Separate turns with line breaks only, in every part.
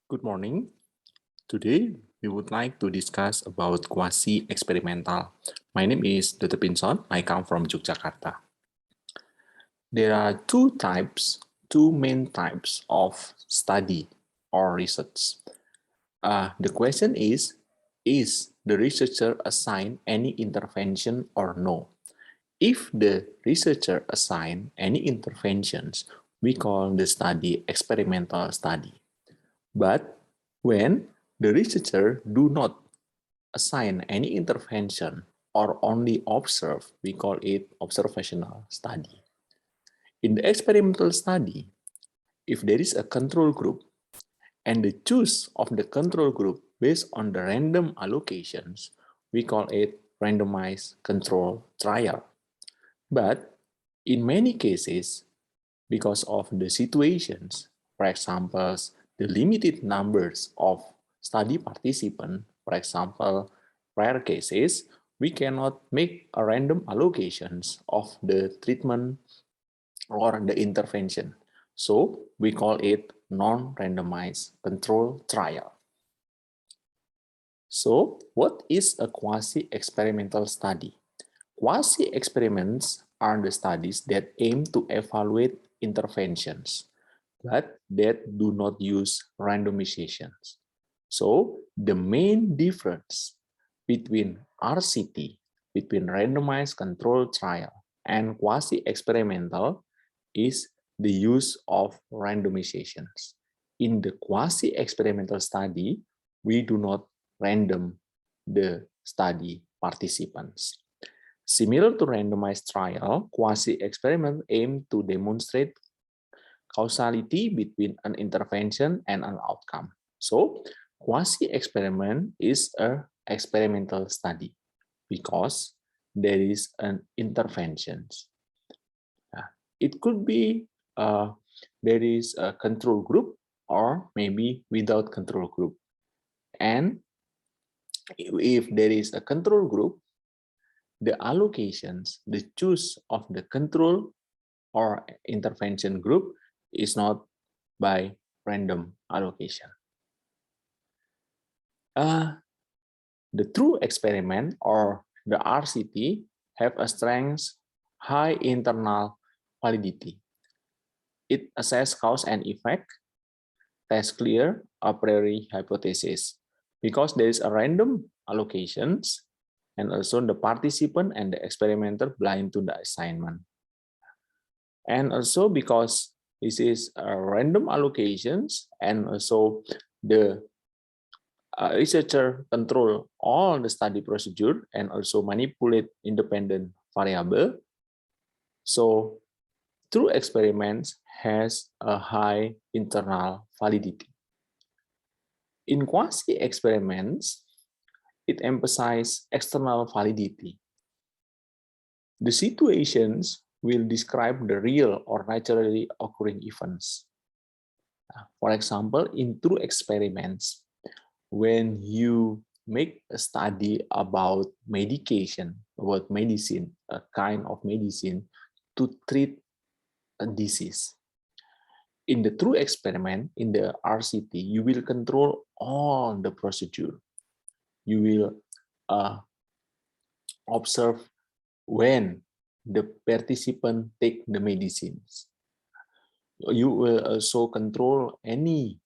Good morning. Today, we would like to discuss about quasi-experimental. My name is Dr. Pinson. I come from Yogyakarta. There are two main types of study or research. The question is the researcher assigned any intervention or no? If the researcher assign any interventions, we call the study experimental study. But when the researcher do not assign any intervention or only observe, we call it observational study. In the experimental study, if there is a control group and the choose of the control group based on the random allocations, we call it randomized control trial. But in many cases, because of the situations, for example, the limited numbers of study participants, for example, rare cases, we cannot make a random allocations of the treatment or the intervention. So we call it non-randomized control trial. So what is a quasi-experimental study? Quasi-experiments are the studies that aim to evaluate interventions, but that do not use randomizations. So the main difference between RCT, between randomized controlled trial, and quasi-experimental is the use of randomizations. In the quasi-experimental study, we do not random the study participants. Similar to randomized trial, quasi-experiment aim to demonstrate causality between an intervention and an outcome. So, quasi-experiment is an experimental study because there is an intervention. It could be there is a control group or maybe without control group. And if there is a control group, the allocations, the choose of the control or intervention group is not by random allocation. The true experiment or the RCT have a strength high internal validity. It assesses cause and effect, tests clear a priori hypothesis because there is a random allocations and also the participant and the experimenter blind to the assignment. And also because this is a random allocations and also the researcher control all the study procedure and also manipulate independent variable. So true experiments has a high internal validity. In quasi-experiments, it emphasizes external validity. The situations will describe the real or naturally occurring events. For example, in true experiments, when you make a study about medication, about medicine, a kind of medicine to treat a disease. In the true experiment, in the RCT, you will control all the procedure. You will observe when the participant take the medicines. You will also control any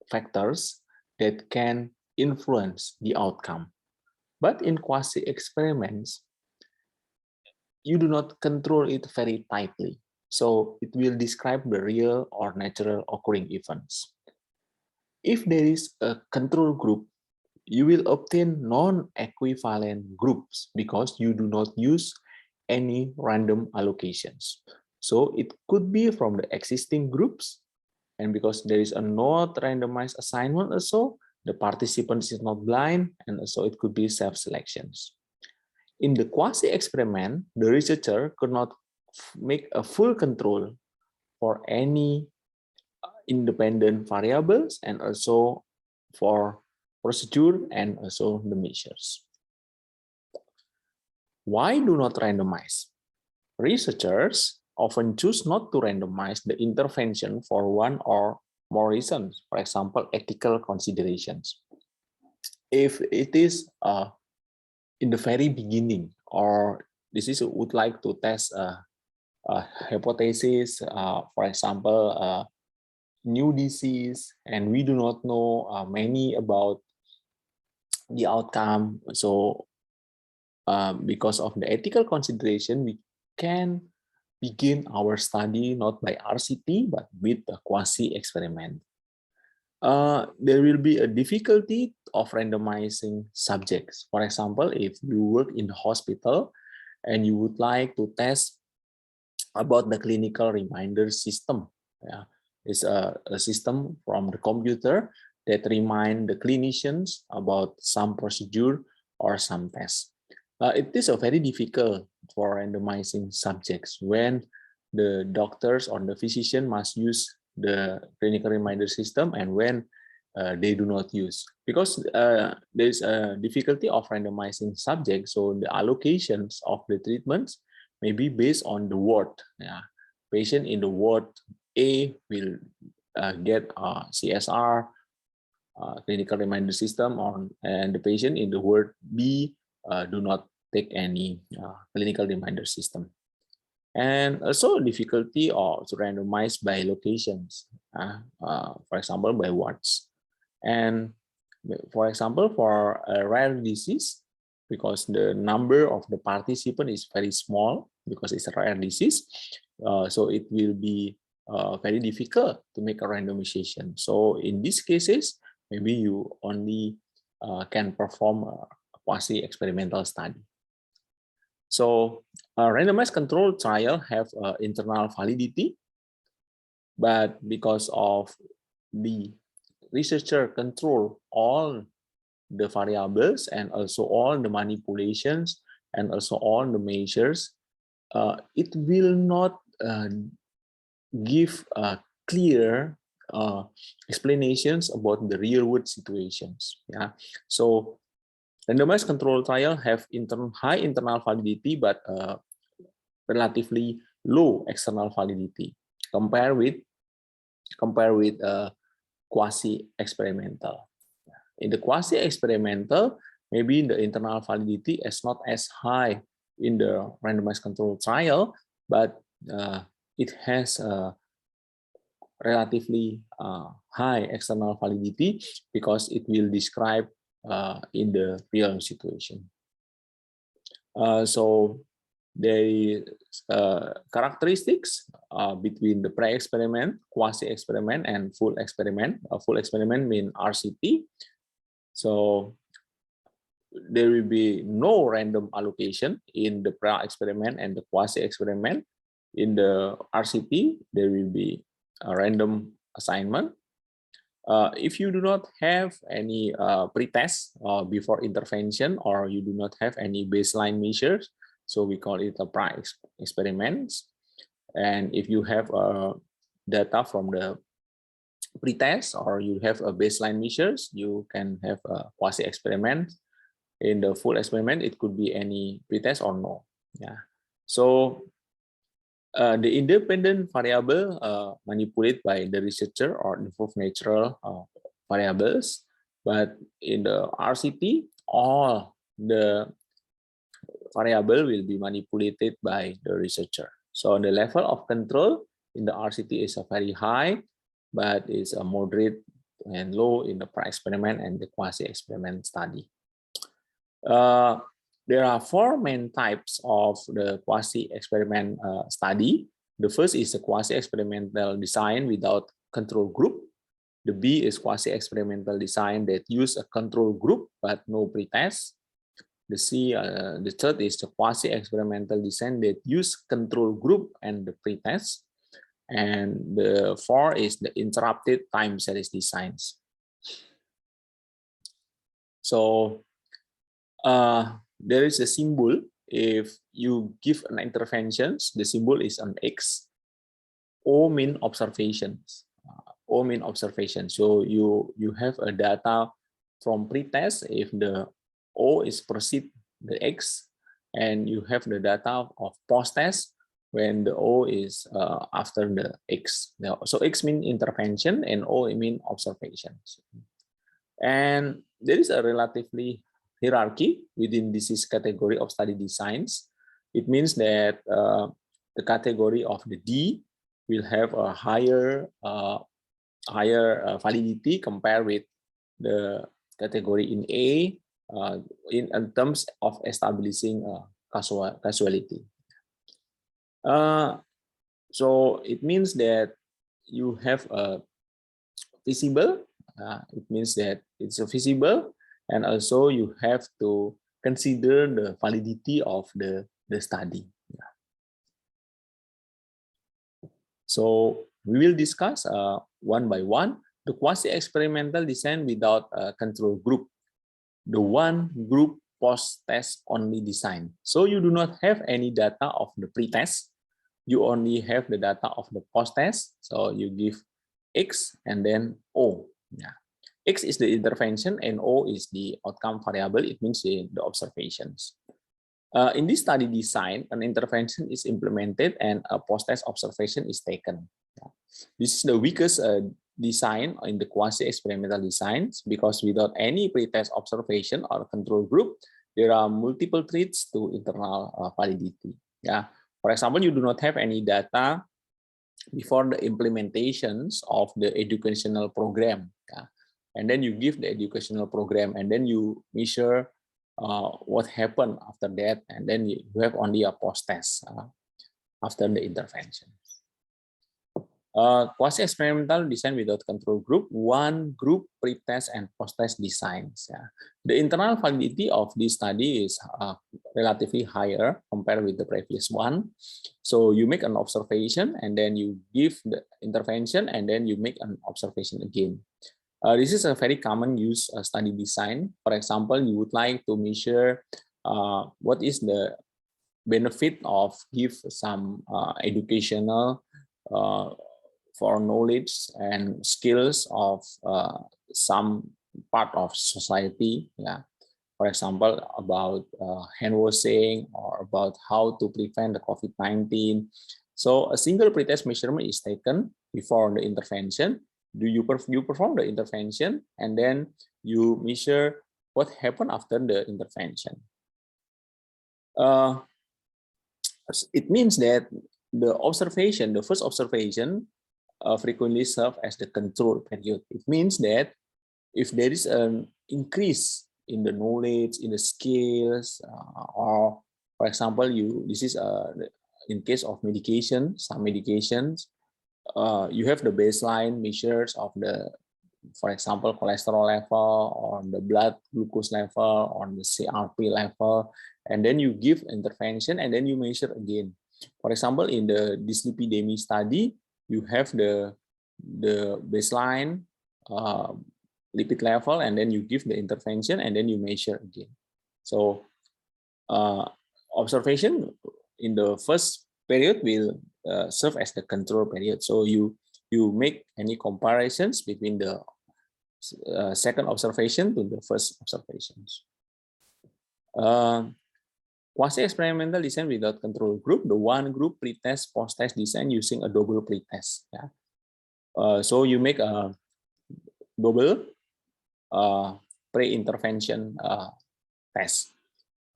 factors that can influence the outcome. But in quasi-experiments, you do not control it very tightly. So it will describe the real or natural occurring events. If there is a control group, you will obtain non-equivalent groups because you do not use any random allocations. So it could be from the existing groups, and because there is a not randomized assignment also, the participants is not blind, and also it could be self-selections. In the quasi-experiment, the researcher could not make a full control for any independent variables and also for procedure and also the measures. Why do not randomize? Researchers often choose not to randomize the intervention for one or more reasons, for example, ethical considerations. If it is in the very beginning, or this is would like to test a hypothesis, for example, new disease, and we do not know many about the outcome. So because of the ethical consideration, we can begin our study not by RCT, but with a quasi-experiment. There will be a difficulty of randomizing subjects. For example, if you work in the hospital and you would like to test about the clinical reminder system. Yeah. It's a system from the computer that remind the clinicians about some procedure or some tests. It is very difficult for randomizing subjects when the doctors or the physician must use the clinical reminder system and when they do not use, because there's a difficulty of randomizing subjects. So the allocations of the treatments may be based on the ward. Yeah. Patient in the ward A will get CSR, clinical reminder system, and the patient in the ward B do not take any clinical reminder system. And also difficulty to randomize by locations, for example, by wards. And for example, for a rare disease, because the number of the participant is very small, because it's a rare disease, so it will be very difficult to make a randomization. So in these cases, maybe you only can perform a quasi-experimental study. So a randomized control trial have internal validity, but because of the researcher control all the variables and also all the manipulations and also all the measures, it will not give clear explanations about the real world situations. Yeah, so randomized control trial have high internal validity, but relatively low external validity compared with quasi-experimental. In the quasi-experimental, maybe the internal validity is not as high in the randomized control trial, but it has a relatively high external validity because it will describe in the real situation. So the characteristics between the pre-experiment, quasi-experiment, and full experiment. Full experiment means RCT. So there will be no random allocation in the pre-experiment and the quasi-experiment. In the RCT, there will be a random assignment. If you do not have any pre-test before intervention, or you do not have any baseline measures, so we call it a pre-experiments. And if you have data from the pre-test or you have a baseline measures, you can have a quasi-experiment. In the full experiment, it could be any pre-test or no. Yeah. So the independent variable manipulated by the researcher or improve natural variables, but in the RCT, all the variable will be manipulated by the researcher. So the level of control in the RCT is very high, but it's a moderate and low in the pre-experiment and the quasi-experiment study. There are four main types of the quasi-experiment study. The first is a quasi-experimental design without control group. The B is quasi-experimental design that use a control group but no pretest. The third is the quasi-experimental design that use control group and the pretest. And the fourth is the interrupted time series designs. So there is a symbol. If you give an intervention, the symbol is an X. O mean observations. O mean observation. So you have a data from pretest. If the O is precede the X, and you have the data of post-test. when the O is after the X. Now, so X means intervention and O mean observations. And there is a relatively hierarchy within this category of study designs. It means that the category of the D will have a higher validity compared with the category in A in terms of establishing causality. So it means that you have a visible. It means that it's visible, and also you have to consider the validity of the study. So we will discuss one by one the quasi-experimental design without a control group, the one group post-test only design. So you do not have any data of the pre-test, you only have the data of the post-test. So you give X and then O. Yeah. X is the intervention and O is the outcome variable. It means the observations. In this study design, an intervention is implemented and a post-test observation is taken. This is the weakest design in the quasi-experimental designs because without any pre-test observation or control group, there are multiple threats to internal validity. Yeah. For example, you do not have any data before the implementations of the educational program. Yeah. And then you give the educational program and then you measure what happened after that, and then you have only a post-test after the intervention. Quasi-experimental design without control group, one group pre-test and post-test designs. Yeah. The internal validity of this study is relatively higher compared with the previous one. So you make an observation and then you give the intervention and then you make an observation again. This is a very common use study design. For example, you would like to measure what is the benefit of give some educational for knowledge and skills of some part of society. Yeah. For example, about hand washing or about how to prevent the COVID-19. So a single pretest measurement is taken before the intervention. You perform the intervention and then you measure what happened after the intervention. It means that the observation, the first observation, frequently serve as the control period. It means that if there is an increase in the knowledge, in the skills, or for example, this is in case of medication, some medications, you have the baseline measures of the, for example, cholesterol level or the blood glucose level or the CRP level, and then you give intervention and then you measure again. For example, in the dyslipidemia study, you have the baseline lipid level and then you give the intervention and then you measure again. So observation in the first period will serve as the control period. So you make any comparisons between the second observation to the first observations. Quasi-experimental design without control group, the one group pre-test, post-test design using a double pre-test. Yeah. So you make a double pre-intervention test.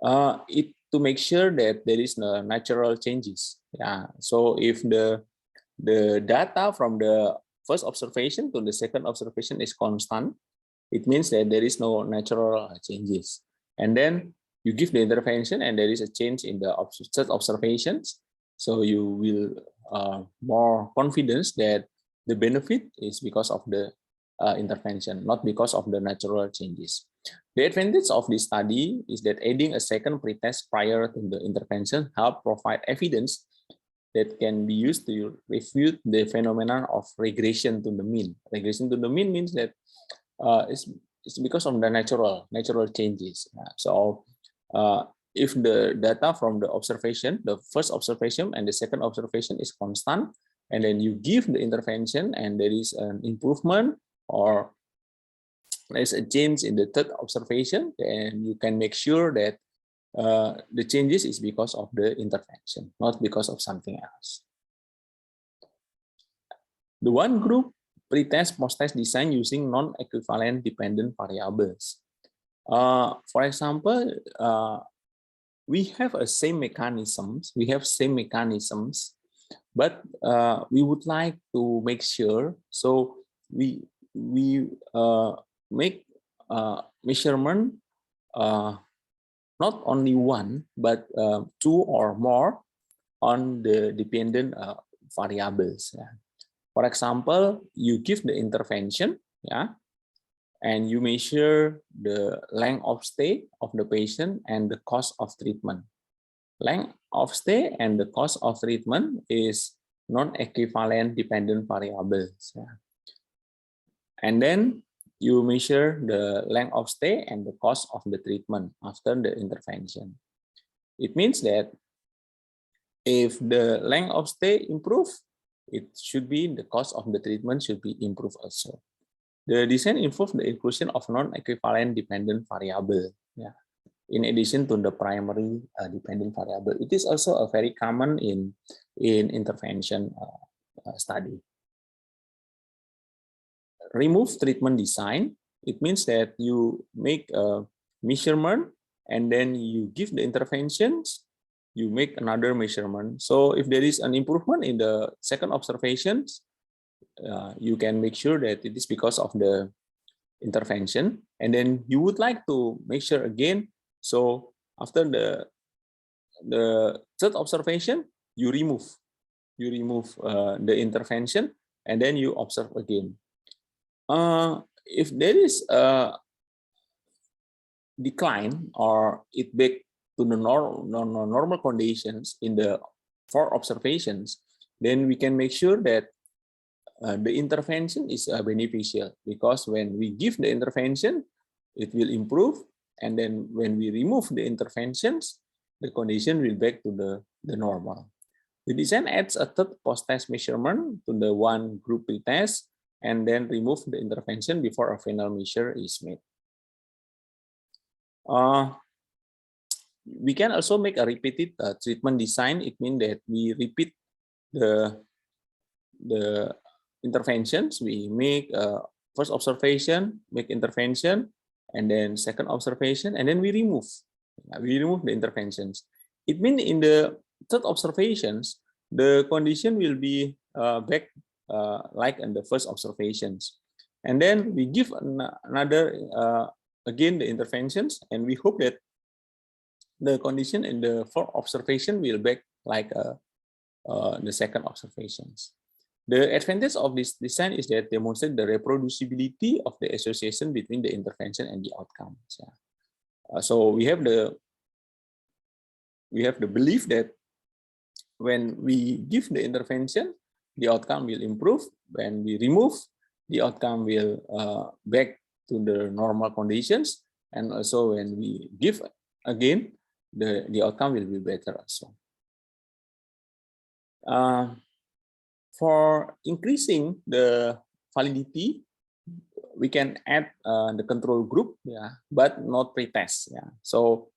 To make sure that there is no natural changes. Yeah. So if the data from the first observation to the second observation is constant, it means that there is no natural changes. And then you give the intervention and there is a change in the observations. So you will more confidence that the benefit is because of the intervention, not because of the natural changes. The advantage of this study is that adding a second pretest prior to the intervention help provide evidence that can be used to refute the phenomenon of regression to the mean. Regression to the mean means that it's because of the natural changes. So if the data from the observation, the first observation and the second observation is constant, and then you give the intervention and there is an improvement or there's a change in the third observation, then you can make sure that the changes is because of the intervention, not because of something else. The one group pretest post-test design using non-equivalent dependent variables. For example, we have same mechanisms, but we would like to make sure, so we make measurement not only one, but two or more on the dependent variables. Yeah. For example, you give the intervention, yeah, and you measure the length of stay of the patient and the cost of treatment. Length of stay and the cost of treatment is non-equivalent dependent variables. Yeah. And then you measure the length of stay and the cost of the treatment after the intervention. It means that if the length of stay improve, it should be the cost of the treatment should be improved also. The design involves the inclusion of non-equivalent dependent variable. Yeah. In addition to the primary dependent variable, it is also a very common in intervention study. Remove treatment design. It means that you make a measurement and then you give the interventions, you make another measurement. So if there is an improvement in the second observations, you can make sure that it is because of the intervention, and then you would like to measure again. So after the third observation, you remove the intervention, and then you observe again. If there is a decline or it back to the normal conditions in the 4 observations, then we can make sure that the intervention is beneficial, because when we give the intervention, it will improve, and then when we remove the interventions, the condition will back to the normal. The design adds a third post-test measurement to the one group pretest, and then remove the intervention before a final measure is made. We can also make a repeated treatment design. It means that we repeat the interventions. We make first observation, make intervention, and then second observation, and then we remove the interventions. It means in the third observations, the condition will be back like in the first observations, and then we give another again the interventions, and we hope that the condition in the fourth observation will back like the second observations. The advantage of this design is that demonstrate the reproducibility of the association between the intervention and the outcomes. So we have the belief that when we give the intervention, the outcome will improve. When we remove, the outcome will back to the normal conditions. And also when we give again, the outcome will be better also. For increasing the validity, we can add the control group, but not pretest. So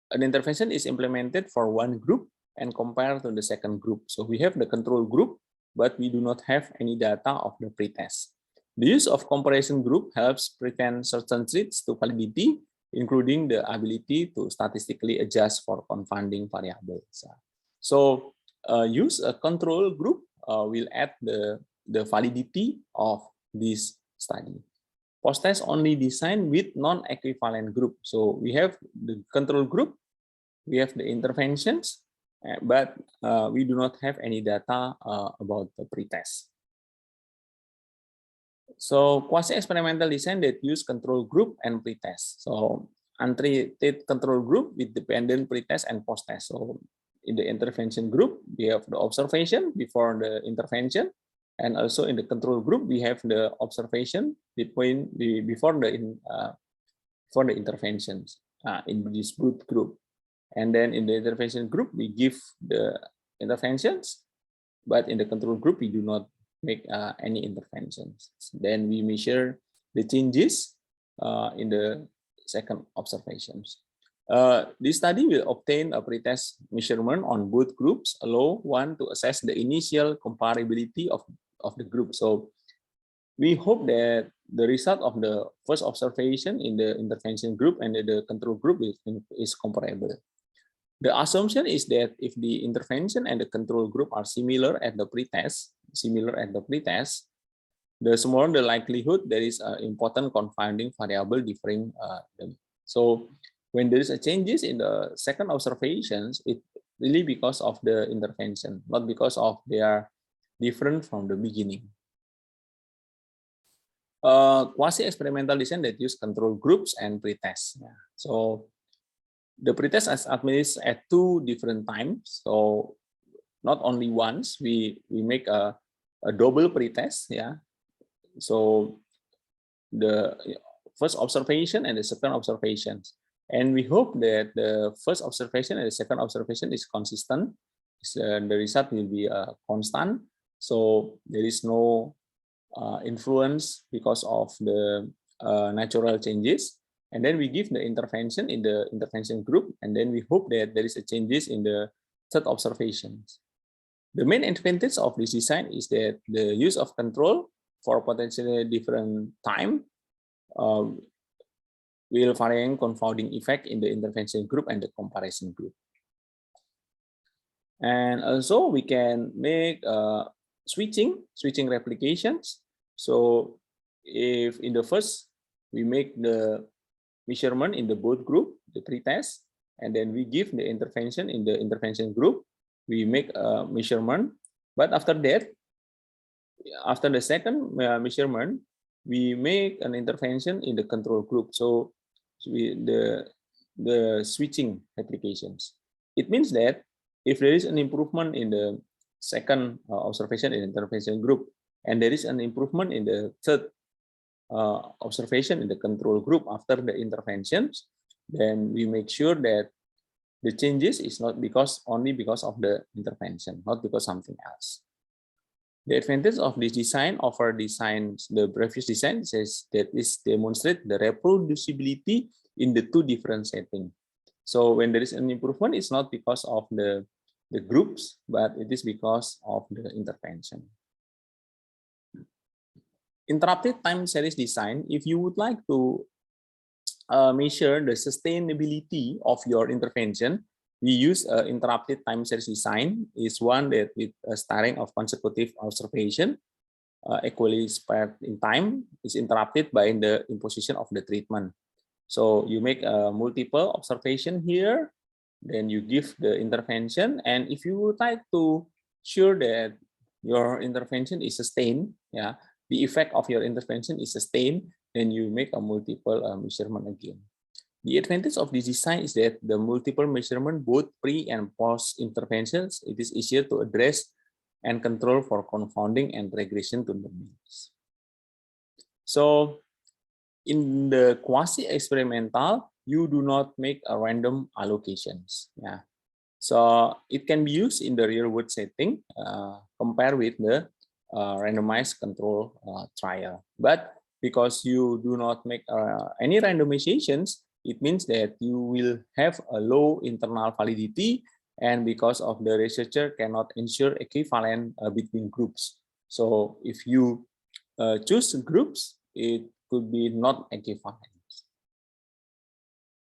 an intervention is implemented for one group and compared to the second group. So we have the control group, but we do not have any data of the pretest. The use of comparison group helps prevent certain threats to validity, including the ability to statistically adjust for confounding variables. So use a control group will add the validity of this study. Post-test only design with non-equivalent group. So we have the control group, we have the interventions, but we do not have any data about the pretest. So quasi-experimental design that use control group and pretest. So untreated control group with dependent pretest and post-test. So in the intervention group, we have the observation before the intervention, and also in the control group, we have the observation before the interventions in this both group. And then in the intervention group, we give the interventions, but in the control group, we do not make any interventions. Then we measure the changes in the second observations. This study will obtain a pretest measurement on both groups, allow one to assess the initial comparability of the group. So we hope that the result of the first observation in the intervention group and the control group is comparable. The assumption is that if the intervention and the control group are similar at the pretest, the smaller the likelihood there is an important confounding variable differing them. So when there is a changes in the second observations, it really because of the intervention, not because of they are different from the beginning. Quasi-experimental design that use control groups and pretest. Yeah. So the pretest is administered at 2 different times. So not only once, we make a double pretest. Yeah. So the first observation and the second observations. And we hope that the first observation and the second observation is consistent. The result will be constant. So there is no influence because of the natural changes. And then we give the intervention in the intervention group, and then we hope that there is a changes in the third observations. The main advantage of this design is that the use of control for potentially different time will varying confounding effect in the intervention group and the comparison group. And also we can make switching replications. So if in the first we make the measurement in the both group, the pretest, and then we give the intervention in the intervention group, we make a measurement. But after that, after the second measurement, we make an intervention in the control group. So the switching applications. It means that if there is an improvement in the second observation in the intervention group, and there is an improvement in the third observation in the control group after the interventions, then we make sure that the changes is not only because of the intervention, not because something else. The advantage of this design over the previous design says that this demonstrates the reproducibility in the 2 different settings. So when there is an improvement, it's not because of the groups, but it is because of the intervention. Interrupted time series design, if you would like to measure the sustainability of your intervention, we use interrupted time series design. Is one that with a starting of consecutive observation equally spaced in time is interrupted by the imposition of the treatment. So you make a multiple observation here, then you give the intervention, and if you would like to sure that your intervention is sustained, yeah, the effect of your intervention is sustained, then you make a multiple measurement again. The advantage of this design is that the multiple measurement, both pre and post interventions, it is easier to address and control for confounding and regression to the means. So in the quasi-experimental, you do not make a random allocations. Yeah. So it can be used in the real-world setting compared with the randomized control trial. But because you do not make any randomizations, it means that you will have a low internal validity, and because of the researcher cannot ensure equivalent between groups. So if you choose groups, it could be not equivalent.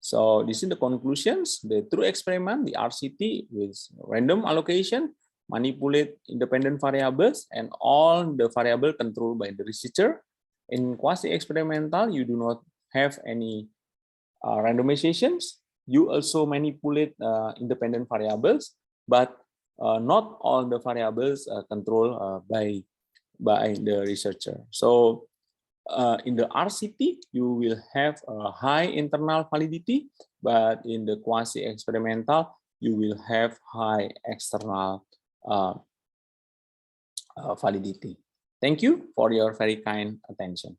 So this is the conclusions. The true experiment, the RCT, with random allocation, manipulate independent variables, and all the variable controlled by the researcher. In quasi-experimental, you do not have any randomizations. You also manipulate independent variables, but not all the variables controlled by the researcher. So in the RCT, you will have a high internal validity, but in the quasi-experimental, you will have high external validity. Thank you for your very kind attention.